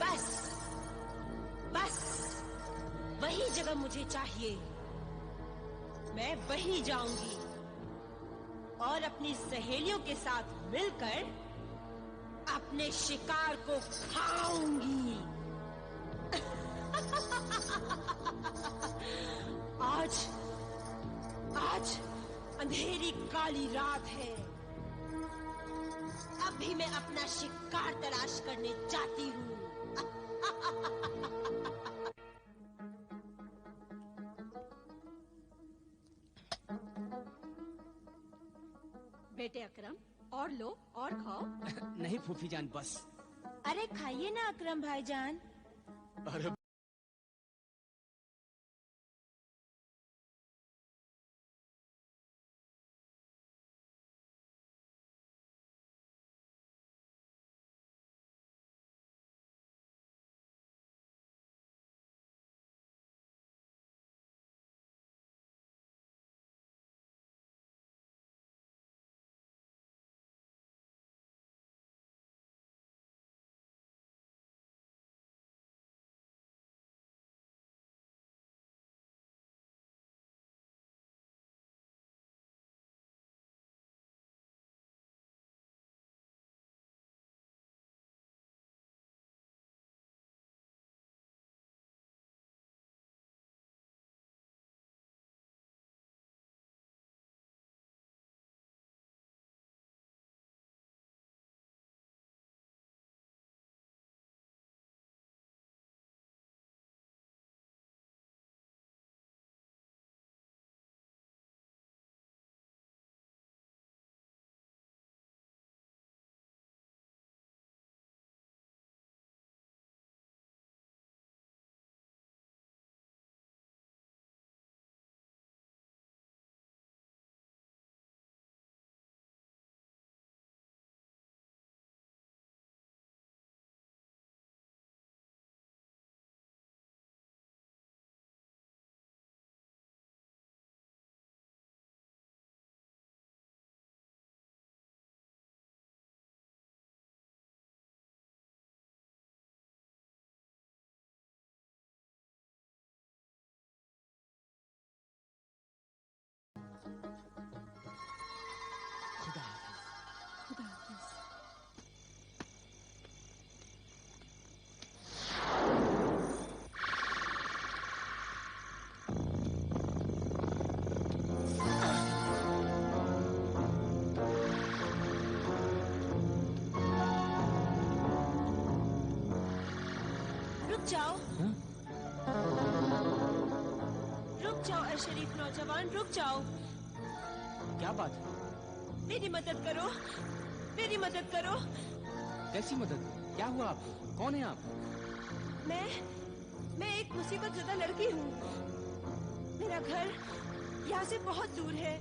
बस बस वही जगह मुझे चाहिए। मैं वहीं जाऊंगी और अपनी सहेलियों के साथ मिलकर अपने शिकार को खाऊंगी। आज आज अंधेरी काली रात है। अभी मैं अपना शिकार तलाश करने जाती हूँ। बेटे अकरम, और लो और खाओ। नहीं फूफी जान, बस। अरे खाइए ना अकरम भाईजान। अरे खुदा हाफिज। खुदा हाफिज। रुक जाओ। रुक जाओ ऐ शरीफ नौजवान, रुक जाओ। क्या बात है? मेरी मदद करो, मेरी मदद करो। कैसी मदद? क्या हुआ आपको? कौन है आप? मैं एक मुसीबत ज़दा लड़की हूँ। मेरा घर यहाँ से बहुत दूर है।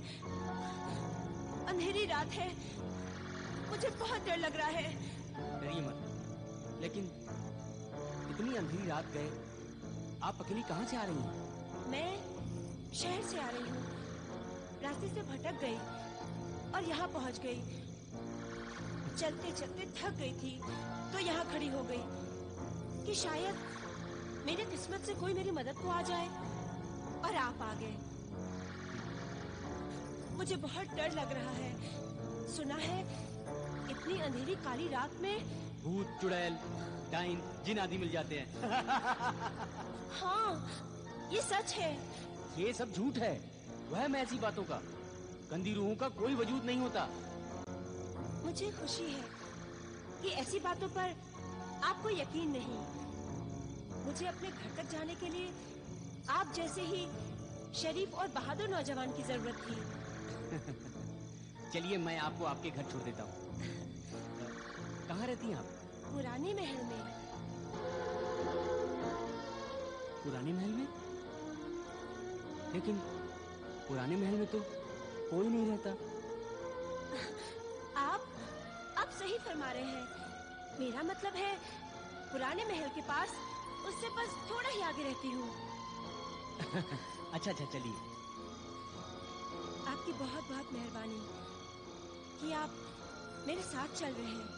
अंधेरी रात है, मुझे बहुत डर लग रहा है। डरिए मत, लेकिन इतनी अंधेरी रात गए आप अकेली कहाँ से आ रही हैं? मैं शहर से आ रही हूँ। रास्ते से भटक गई और यहाँ पहुँच गई। चलते चलते थक गई थी तो यहाँ खड़ी हो गई कि शायद मेरी किस्मत से कोई मेरी मदद को आ जाए, और आप आ गए। मुझे बहुत डर लग रहा है। सुना है इतनी अंधेरी काली रात में भूत, चुड़ैल, डाइन, जिन आदि मिल जाते हैं। हाँ, ये सच है। ये सब झूठ है, वहम है ऐसी बातों का। गंदी रूहों का कोई वजूद नहीं होता। मुझे खुशी है कि ऐसी बातों पर आपको यकीन नहीं। मुझे अपने घर तक जाने के लिए आप जैसे ही शरीफ और बहादुर नौजवान की जरूरत थी। चलिए मैं आपको आपके घर छोड़ देता हूँ। कहाँ रहती हैं आप? पुराने महल में। पुराने महल में? लेकिन पुराने महल में तो कोई नहीं रहता। आप सही फरमा रहे हैं। मेरा मतलब है पुराने महल के पास, उससे बस थोड़ा ही आगे रहती हूँ। अच्छा चलिए। आपकी बहुत बहुत मेहरबानी कि आप मेरे साथ चल रहे हैं।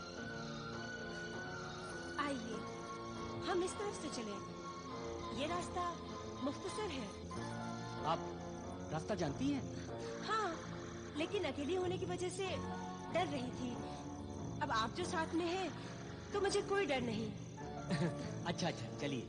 आइए हम इस तरफ से चलें। ये रास्ता मुख्तसर है। आप रास्ता जानती हैं? हाँ, लेकिन अकेली होने की वजह से डर रही थी। अब आप जो साथ में हैं, तो मुझे कोई डर नहीं। अच्छा अच्छा, चलिए।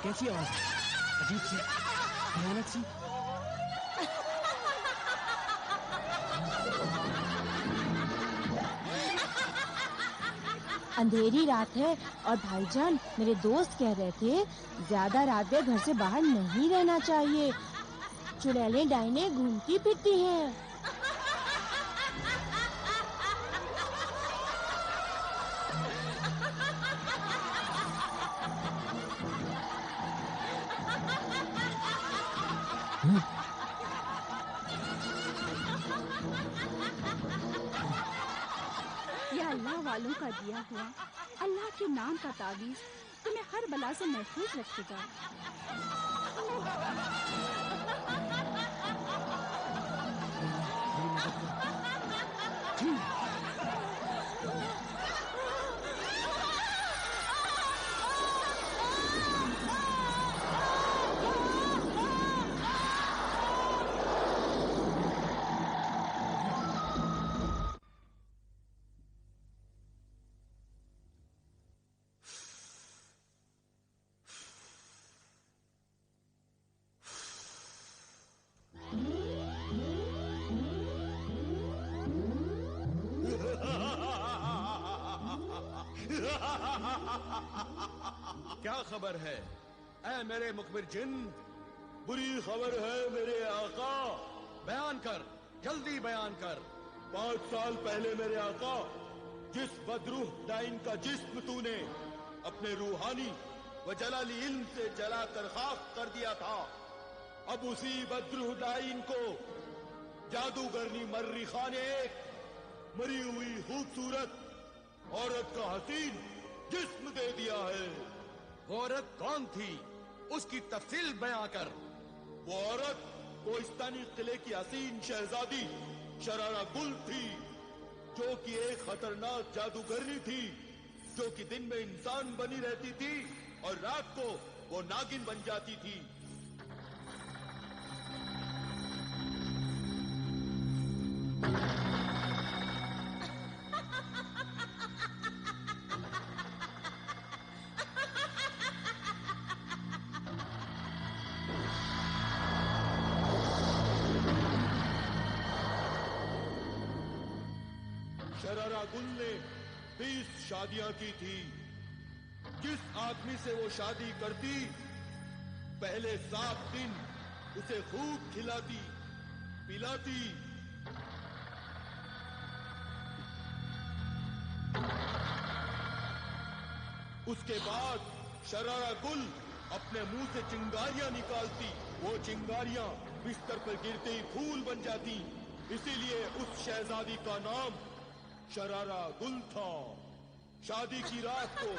कैसी आवाज? अजीब सी, भयानक सी। अंधेरी रात है और भाईजान मेरे दोस्त कह रहे थे ज्यादा रात में घर से बाहर नहीं रहना चाहिए। चुड़ैलें डाइनें घूमती फिरती हैं। यह अल्लाह वालों का दिया हुआ अल्लाह के नाम का तावीज तुम्हें हर बला से महफूज रखेगा। क्या खबर है ऐ मेरे मुखबिर जिन? बुरी खबर है मेरे आका। बयान कर, जल्दी बयान कर। 5 साल पहले मेरे आका, जिस बदरूह डाइन का जिस्म तूने अपने रूहानी व जलाली इल्म से जलाकर खाक कर दिया था, अब उसी बदरूह डाइन को जादूगरनी मर्रिखा ने एक मरी हुई खूबसूरत औरत का हसीन जिस्म दे दिया है। वो औरत कौन थी? उसकी तफसील बयां कर। वो औरत कोहिस्तानी किले की हसीन शहजादी शरारा गुल थी, जो कि एक खतरनाक जादूगरनी थी, जो कि दिन में इंसान बनी रहती थी और रात को वो नागिन बन जाती थी। शरारा गुल ने 20 शादियां की थी। जिस आदमी से वो शादी करती, पहले 7 दिन उसे खूब खिलाती पिलाती, उसके बाद शरारा गुल अपने मुंह से चिंगारियां निकालती। वो चिंगारियां बिस्तर पर गिरते ही फूल बन जाती। इसीलिए उस शहजादी का नाम शरारा गुल था। शादी की रात को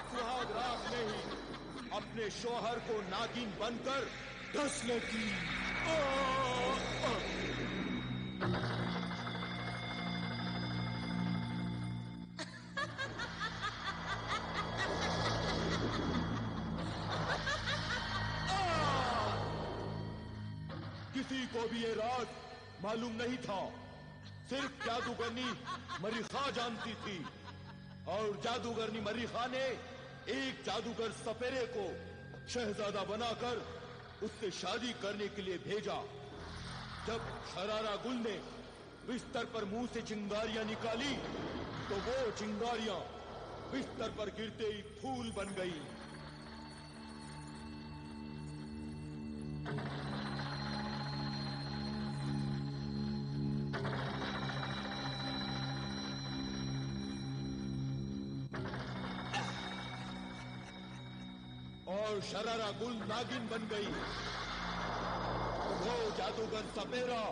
सुहाग रात में ही अपने शौहर को नागिन बनकर डस लेती। किसी को भी ये राज मालूम नहीं था। सिर्फ जादूगरनी मरीखा जानती थी, और जादूगरनी मरीखा ने एक जादूगर सपेरे को शहजादा बनाकर उससे शादी करने के लिए भेजा। जब शरारा गुल ने बिस्तर पर मुंह से चिंगारियां निकाली, तो वो चिंगारियां बिस्तर पर गिरते ही फूल बन गई। और शरारा गुल नागिन बन गई। वो जादूगर सपेरा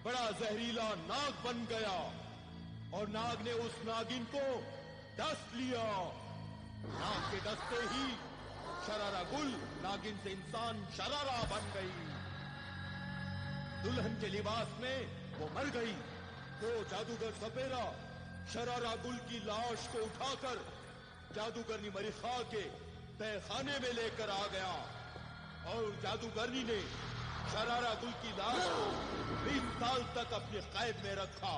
बड़ा जहरीला नाग बन गया और नाग ने उस नागिन को डस लिया। नाग के डसते ही शरारा गुल नागिन से इंसान शरारा बन गई। दुल्हन के लिबास में वो मर गई। वो जादूगर सपेरा शरारा गुल की लाश को उठाकर जादूगरनी मरिखा के तहखाने में लेकर आ गया और जादूगरनी ने शरारा गुल की लाश को 20 साल तक अपने कैद में रखा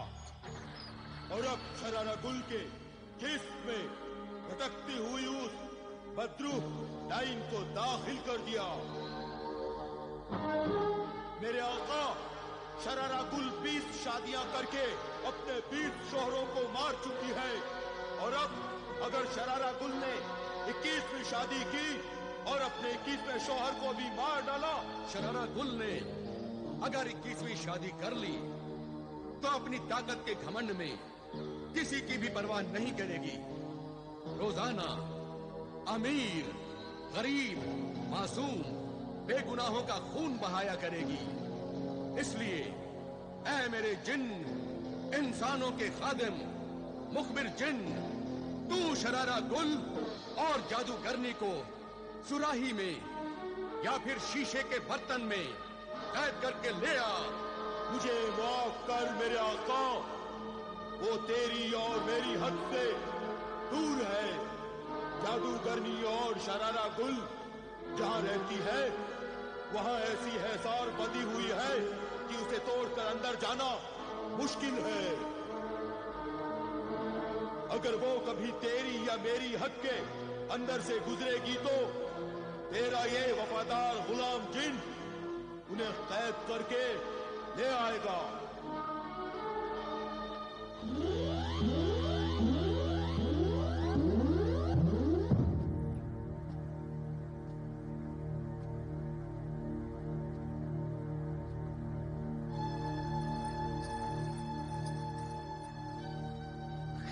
और अब शरारा गुल के जिस्म में भटकती हुई उस बदरूह डाइन को दाखिल कर दिया। मेरे आका शरारा गुल 20 शादियां करके अपने 20 शोहरों को मार चुकी है और अब अगर शरारा गुल ने 21वीं शादी की और अपने 21वें शौहर को भी मार डाला। शरारा गुल ने अगर 21वीं शादी कर ली तो अपनी ताकत के घमंड में किसी की भी परवाह नहीं करेगी। रोजाना अमीर, गरीब, मासूम, बेगुनाहों का खून बहाया करेगी। इसलिए ऐ मेरे जिन्न, इंसानों के खादिम, मुखबिर जिन्न, तू शरारा गुल और जादूगरनी को सुराही में या फिर शीशे के बर्तन में कैद करके ले आ। मुझे माफ कर मेरे आका, वो तेरी और मेरी हद से दूर है। जादूगरनी और शरारा गुल जहां रहती है वहां ऐसी हैसार बंधी हुई है कि उसे तोड़कर अंदर जाना मुश्किल है। अगर वो कभी तेरी या मेरी हद के अंदर से गुजरेगी तो तेरा ये वफादार गुलाम जिन उन्हें कैद करके ले आएगा।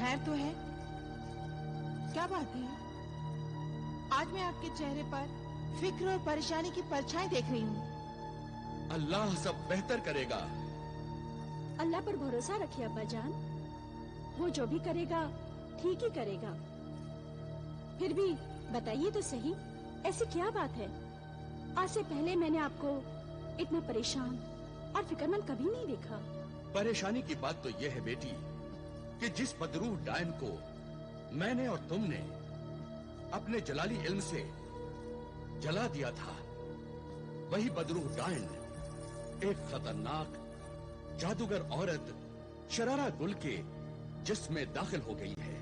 खैर तो है? क्या बात है? आज मैं आपके चेहरे पर फिक्र और परेशानी की परछाई देख रही हूँ। अल्लाह सब बेहतर करेगा। अल्लाह पर भरोसा रखिए अब्बा जान, वो जो भी करेगा ठीक ही करेगा। फिर भी बताइए तो सही, ऐसी क्या बात है? आज से पहले मैंने आपको इतना परेशान और फिक्रमंद कभी नहीं देखा। परेशानी की बात तो यह है बेटी कि जिस बदरूह डायन को मैंने और तुमने अपने जलाली इल्म से जला दिया था, वही बदरूह डायन एक खतरनाक जादूगर औरत शरारा गुल के जिस्म में दाखिल हो गई है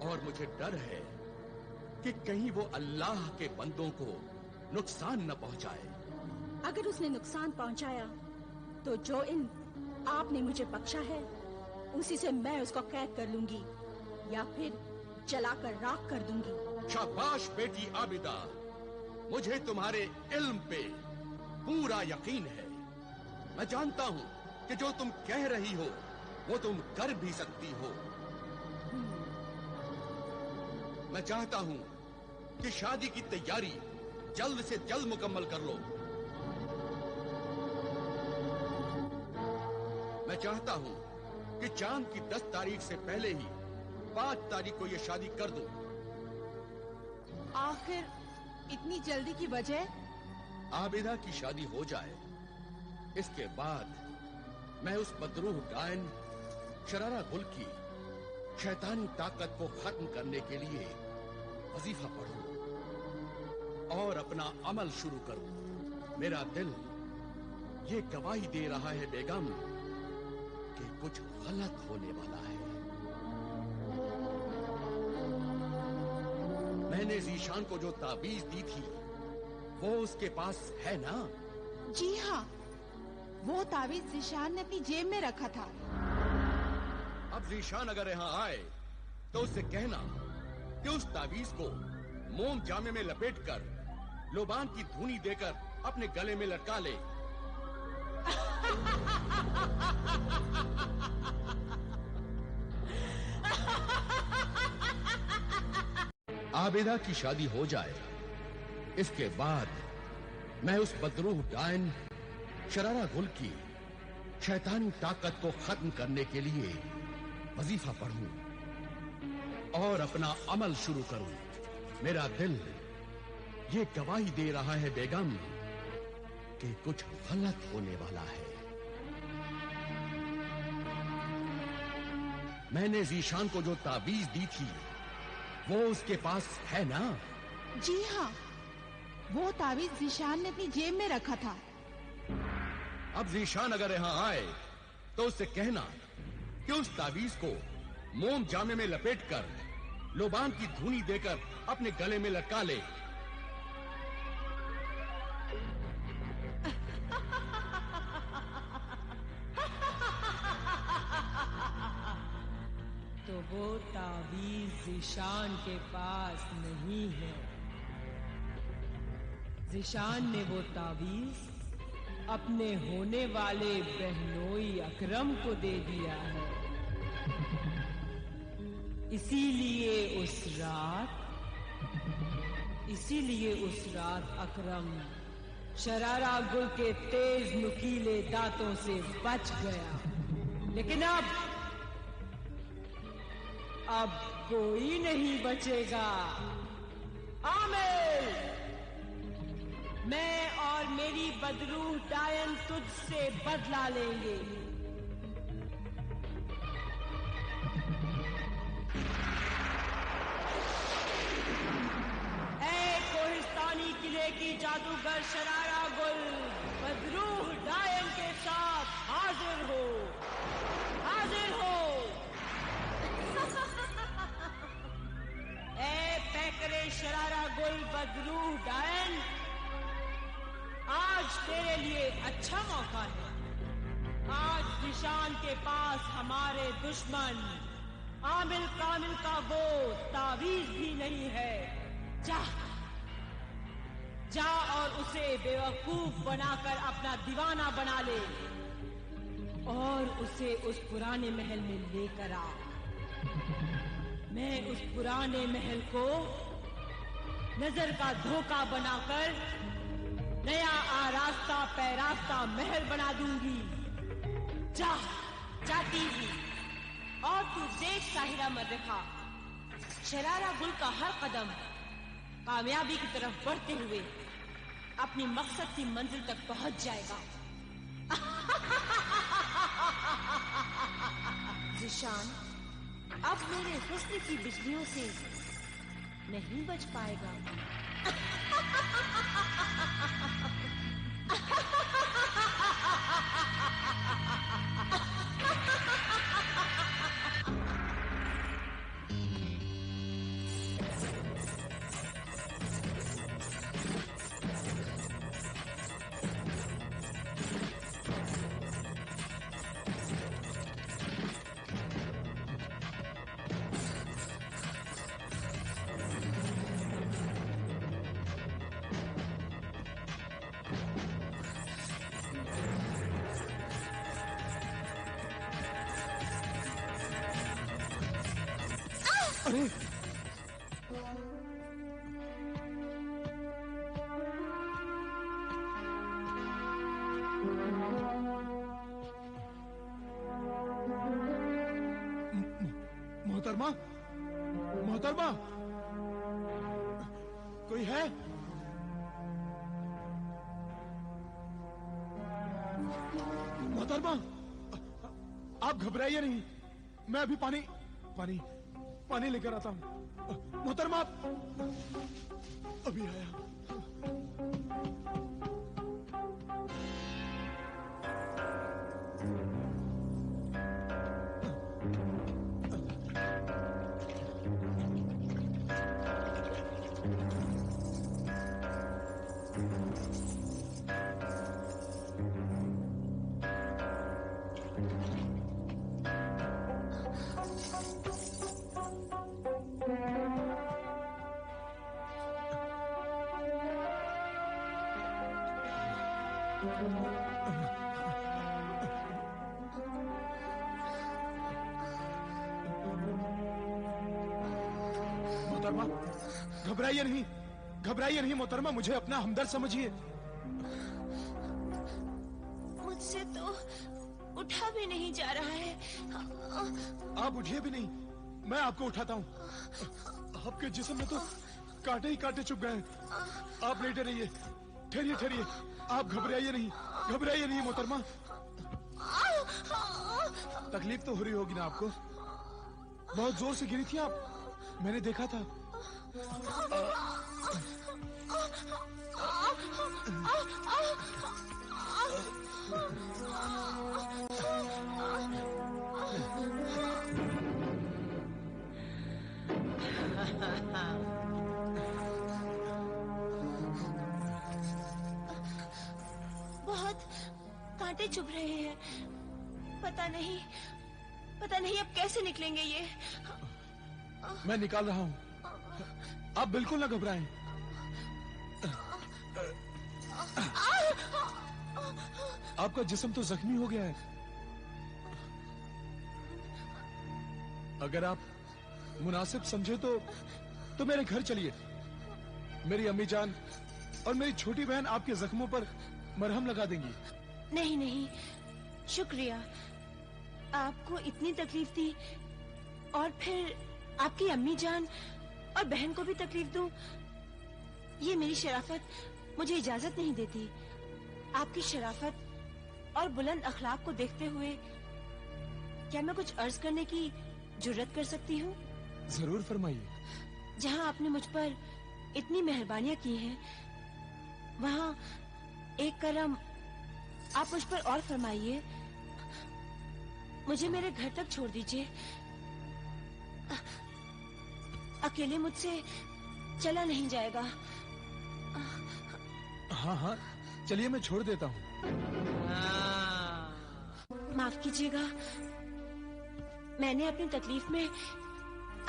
और मुझे डर है कि कहीं वो अल्लाह के बंदों को नुकसान न पहुंचाए। अगर उसने नुकसान पहुंचाया तो जो इल्म आपने मुझे बख्शा है उसी से मैं उसको कैद कर लूंगी या फिर जलाकर राख कर दूंगी। शाबाश बेटी आबिदा, मुझे तुम्हारे इल्म पे पूरा यकीन है। मैं जानता हूँ कि जो तुम कह रही हो वो तुम कर भी सकती हो। मैं चाहता हूँ कि शादी की तैयारी जल्द से जल्द मुकम्मल कर लो। मैं चाहता हूँ कि चांद की 10 तारीख से पहले ही 5 तारीख को यह शादी कर दूं। आखिर इतनी जल्दी की वजह? आबिदा की शादी हो जाए, इसके बाद मैं उस बदरूह डायन शरारा गुल की शैतानी ताकत को खत्म करने के लिए वजीफा पढ़ूं और अपना अमल शुरू करूं। मेरा दिल ये गवाही दे रहा है बेगम कि कुछ गलत होने वाला है। मैंने जीशान को जो ताबीज दी थी वो उसके पास है ना? जी हाँ, वो ताबीज जीशान ने अपनी जेब में रखा था। अब ज़ीशान अगर यहाँ आए तो उससे कहना कि उस तावीज को मोम जामे में लपेटकर लोबान की धुनी देकर अपने गले में लटका ले। आबिदा की शादी हो जाए, इसके बाद मैं उस बदरूह डायन शरारा गुल की शैतानी ताकत को खत्म करने के लिए वजीफा पढ़ूं और अपना अमल शुरू करूं। मेरा दिल ये गवाही दे रहा है बेगम कि कुछ गलत होने वाला है। मैंने ज़ीशान को जो ताबीज दी थी वो उसके पास है ना? जी हाँ, वो तावीज ज़ीशान ने अपनी जेब में रखा था। अब ज़ीशान अगर यहाँ आए तो उससे कहना कि उस तावीज को मोम जामे में लपेटकर लोबान की धुनी देकर अपने गले में लटका ले। तो वो तावीज ज़ीशान के पास नहीं है। ज़ीशान ने वो तावीज अपने होने वाले बहनोई अकरम को दे दिया है। इसीलिए उस रात अकरम शरारा गुल के तेज नुकीले दांतों से बच गया। लेकिन अब कोई नहीं बचेगा। आमिर, मैं और मेरी बदरूह डायन तुझसे बदला लेंगे। ऐ कोहिस्तानी किले की जादूगर शरारा गुल, बदरूह डायन के साथ हाजिर हो, हाजिर हो। ऐ पैकरे शरारा गुल, बदरूह डायन, आज तेरे लिए अच्छा मौका है। आज ज़ीशान के पास हमारे दुश्मन आमिल कामिल का वो तावीज भी नहीं है। जा और उसे बेवकूफ बनाकर अपना दीवाना बना ले और उसे उस पुराने महल में लेकर आ। मैं उस पुराने महल को नजर का धोखा बनाकर नया आरास्ता पैरास्ता महल बना दूंगी। जाती ही। और तू देख साहिरा मर्रखा, शरारा गुल का हर कदम कामयाबी की तरफ बढ़ते हुए अपनी मकसद की मंजिल तक पहुंच जाएगा। ज़ीशान अब मेरे हुस्न की बिजलियों से नहीं बच पाएगा। अरे मोहतरमा, मोहतरमा, कोई है? मोहतरमा, आप घबराइए नहीं, मैं अभी पानी लेकर आता हूँ। मोहतरमा, अभी आया। मोहतरमा, घबराइए नहीं, घबराइए नहीं मोहतरमा, मुझे अपना हमदर्द समझिए। मुझसे तो उठा भी नहीं जा रहा है। आप उठिए भी नहीं, मैं आपको उठाता हूँ। आपके जिस्म में तो कांटे ही कांटे चुभ गए हैं। आप लेटे रहिए, ठहरिए ठहरिए, आप घबराइए नहीं मोहतरमा। तकलीफ तो हो रही होगी ना आपको? बहुत जोर से गिरी थी आप, मैंने देखा था। बहुत कांटे चुभ रहे हैं। पता नहीं अब कैसे निकलेंगे ये। मैं निकाल रहा हूँ, आप बिल्कुल ना घबराएं। आपका जिस्म तो जख्मी हो गया है। अगर आप मुनासिब समझे तो मेरे घर चलिए। मेरी अम्मी जान और मेरी छोटी बहन आपके जख्मों पर मरहम लगा देंगी। नहीं, शुक्रिया। आपको इतनी तकलीफ दी और फिर आपकी अम्मी जान और बहन को भी तकलीफ दूं, ये मेरी शराफत मुझे इजाजत नहीं देती। आपकी शराफत और बुलंद अखलाक को देखते हुए क्या मैं कुछ अर्ज करने की जुर्रत कर सकती हूँ? जरूर फरमाइए। जहाँ आपने मुझ पर इतनी मेहरबानियां की हैं, वहाँ एक करम आप मुझ पर और फरमाइए। मुझे मेरे घर तक छोड़ दीजिए। अकेले मुझसे चला नहीं जाएगा। हाँ, चलिए मैं छोड़ देता हूँ। माफ कीजिएगा, मैंने अपनी तकलीफ में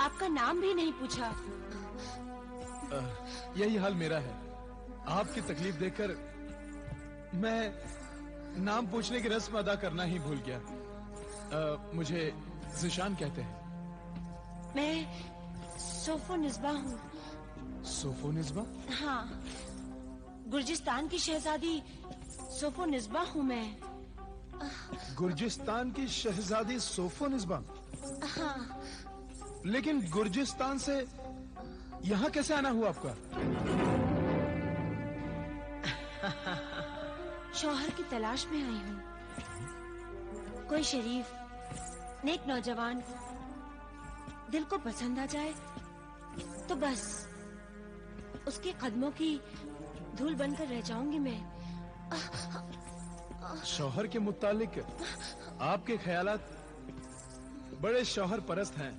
आपका नाम भी नहीं पूछा। यही हाल मेरा है। आपकी तकलीफ देखकर मैं नाम पूछने की रस्म अदा करना ही भूल गया। मुझे ज़िशान कहते हैं। मैं सोफो निस्बा हूँ। सोफो निस्बा? हाँ, गुर्जिस्तान की शहजादी सोफो निस्बा हूँ मैं। गुर्जिस्तान की शहजादी सोफो निस्बा? हाँ। लेकिन गुर्जिस्तान से यहाँ कैसे आना हुआ आपका? शौहर की तलाश में आई हूँ। कोई शरीफ नेक नौजवान दिल को पसंद आ जाए तो बस उसके कदमों की धूल बनकर रह जाऊंगी मैं। शौहर के मुतालिक आपके ख्यालात बड़े शौहर परस्त हैं।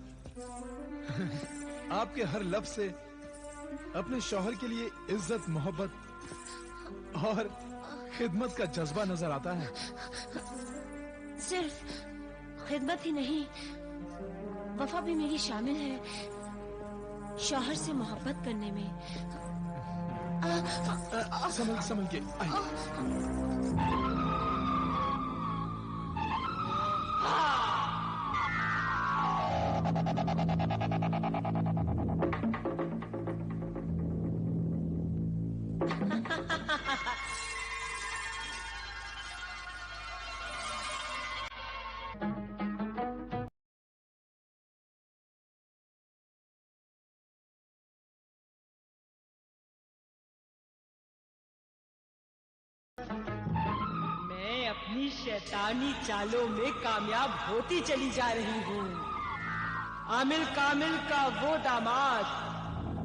आपके हर लफ्ज से अपने शौहर के लिए इज्जत, मोहब्बत और खिदमत का जज्बा नजर आता है। सिर्फ खिदमत ही नहीं, वफा भी मेरी शामिल है शौहर से मोहब्बत करने में। संभल के आइए। मैं अपनी शैतानी चालों में कामयाब होती चली जा रही हूँ। आमिल कामिल का वो दामाद,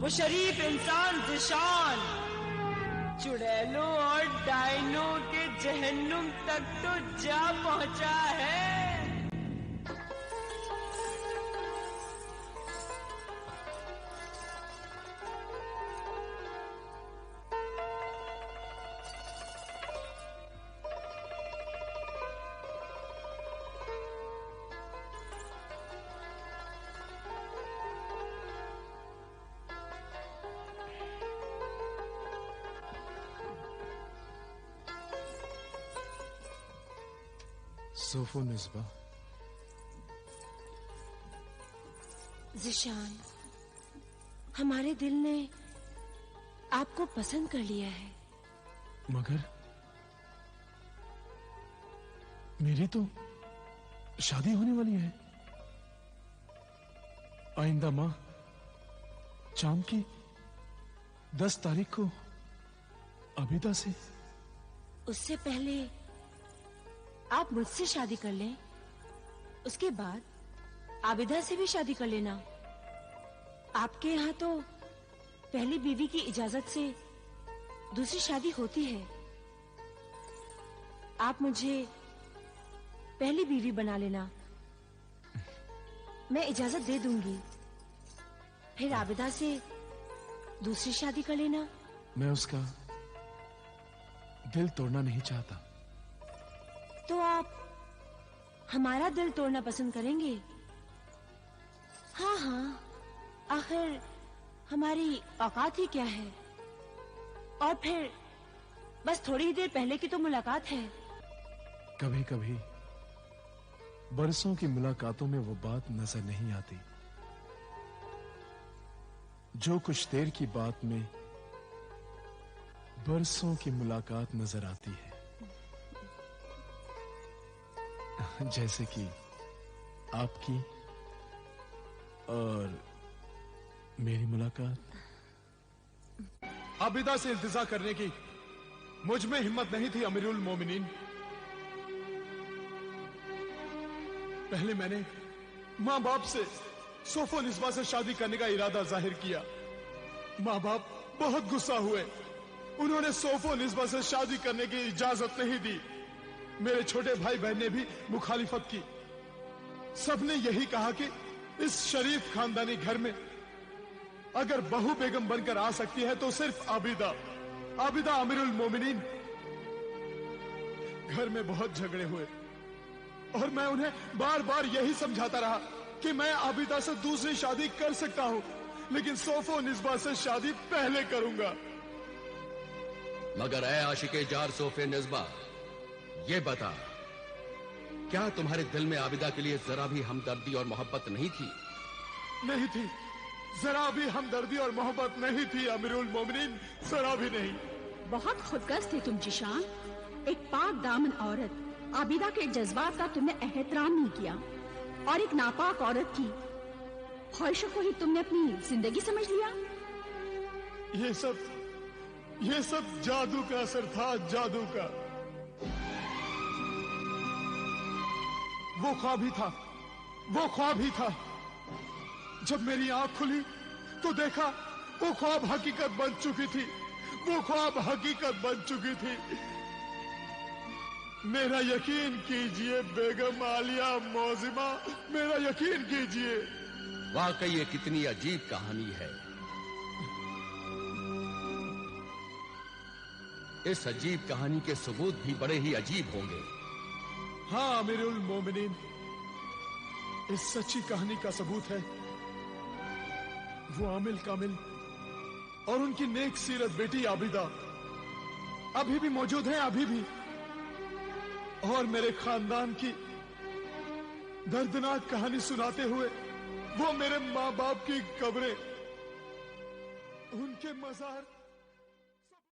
वो शरीफ इंसान ज़िशान, चुड़ैलों और डायनों के जहन्नुम तक तो जा पहुंचा है। सोफो निस्बा। ज़िशान, हमारे दिल ने आपको पसंद कर लिया है। मगर मेरी तो शादी होने वाली है। आइंदा माह शाम की 10 तारीख को आबिदा से। उससे पहले आप मुझसे शादी कर लें, उसके बाद आबिदा से भी शादी कर लेना। आपके यहाँ तो पहली बीवी की इजाजत से दूसरी शादी होती है। आप मुझे पहली बीवी बना लेना, मैं इजाजत दे दूंगी। फिर आबिदा से दूसरी शादी कर लेना। मैं उसका दिल तोड़ना नहीं चाहता। तो आप हमारा दिल तोड़ना पसंद करेंगे? हाँ हाँ, आखिर हमारी औकात ही क्या है। और फिर बस थोड़ी ही देर पहले की तो मुलाकात है। कभी कभी बरसों की मुलाकातों में वो बात नजर नहीं आती जो कुछ देर की बात में बरसों की मुलाकात नजर आती है। जैसे कि आपकी और मेरी मुलाकात। आबिदा से इंतजार करने की मुझ में हिम्मत नहीं थी अमीरुल मोमिनीन। पहले मैंने माँ बाप से सोफो निस्बा से शादी करने का इरादा जाहिर किया। माँ बाप बहुत गुस्सा हुए। उन्होंने सोफो निस्बा से शादी करने की इजाजत नहीं दी। मेरे छोटे भाई बहन ने भी मुखालिफत की। सबने यही कहा कि इस शरीफ खानदानी घर में अगर बहू बेगम बनकर आ सकती है तो सिर्फ आबिदा, आबिदा अमीरुल मोमिनीन। घर में बहुत झगड़े हुए और मैं उन्हें बार बार यही समझाता रहा कि मैं आबिदा से दूसरी शादी कर सकता हूं, लेकिन सोफो निस्बा से शादी पहले करूंगा। मगर ऐ आशिके जार सोफे निस्बा, ये बता, क्या तुम्हारे दिल में आबिदा के लिए जरा भी हमदर्दी और मोहब्बत नहीं थी? नहीं थी, जरा भी हमदर्दी और मोहब्बत नहीं थी अमीरुल मोमिनीन, जरा भी नहीं। बहुत खुदगर्ज थे तुम जिशान। एक पाक दामन औरत आबिदा के जज्बात का तुमने एहतराम नहीं किया और एक नापाक औरत की ख्वाहिशों को ही तुमने अपनी जिंदगी समझ लिया। ये सब जादू का असर था, जादू का। वो ख्वाब ही था। जब मेरी आंख खुली तो देखा वो ख्वाब हकीकत बन चुकी थी। मेरा यकीन कीजिए बेगम आलिया मौजिमा, मेरा यकीन कीजिए। वाकई ये कितनी अजीब कहानी है। इस अजीब कहानी के सबूत भी बड़े ही अजीब होंगे। हाँ अमीरुल मोमिनीन, इस सच्ची कहानी का सबूत है वो आमिल कामिल और उनकी नेक सीरत बेटी आबिदा अभी भी मौजूद है, अभी भी। और मेरे खानदान की दर्दनाक कहानी सुनाते हुए वो मेरे माँ बाप की कब्रें, उनके मजार